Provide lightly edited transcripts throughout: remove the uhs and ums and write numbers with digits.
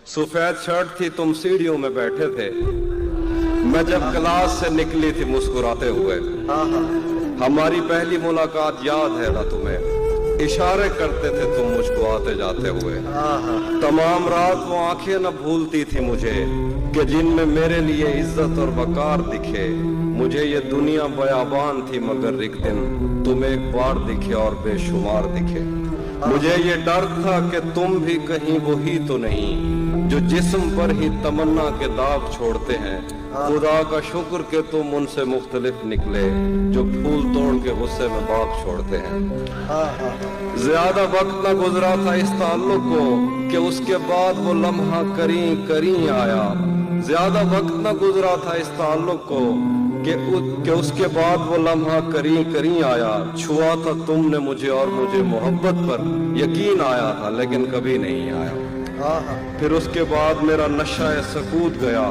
सफेद शर्ट थी, तुम सीढ़ियों में बैठे थे, मैं जब क्लास से निकली थी मुस्कुराते हुए। हमारी पहली मुलाकात याद है ना तुम्हें? इशारे करते थे तुम मुझको आते जाते हुए। तमाम रात वो आंखें न भूलती थी मुझे कि जिनमें मेरे लिए इज्जत और वकार दिखे। मुझे ये दुनिया बयाबान थी मगर एक दिन तुम एक बार दिखे और बेशुमार दिखे। मुझे ये डर था कि तुम भी कहीं वही तो नहीं जो जिस्म पर ही तमन्ना के दाग छोड़ते हैं। खुदा का शुक्र कि तुम उनसे मुख्तलिफ निकले जो फूल तोड़ के गुस्से में बाग छोड़ते हैं। ज्यादा वक्त न गुजरा था इस ताल्लुक को कि उसके बाद वो लम्हा करीं करीं आया। ज्यादा वक्त न गुजरा था इस ताल्लुक को कि उसके बाद वो लम्हा करीं करीं आया। छुआ था तुमने मुझे और मुझे मोहब्बत पर यकीन आया था, लेकिन कभी नहीं आया। फिर उसके बाद मेरा नशा सकूत गया।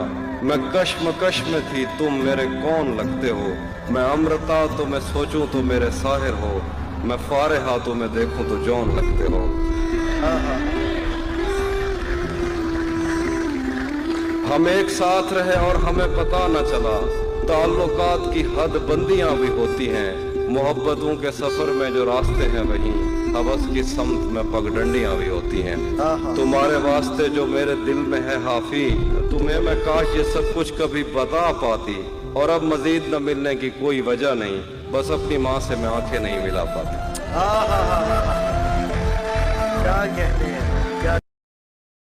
मैं कश्मकश में थी, तुम मेरे कौन लगते हो। मैं अमृता तो मैं सोचूं तो मेरे साहिर हो। मैं फारिहा तो मैं देखूं तो जौन लगते हो। हम एक साथ रहे और हमें पता न चला। ताल्लुकात की हद बंदियां भी होती हैं। मोहब्बतों के सफर में जो रास्ते हैं वहीं हवस की समत में पगडंडियां भी होती हैं। तुम्हारे वास्ते जो मेरे दिल में है हाफी, तुम्हें मैं काश ये सब कुछ कभी बता पाती। और अब मजीद न मिलने की कोई वजह नहीं, बस अपनी माँ से मैं आंखें नहीं मिला पाती। क्या कहते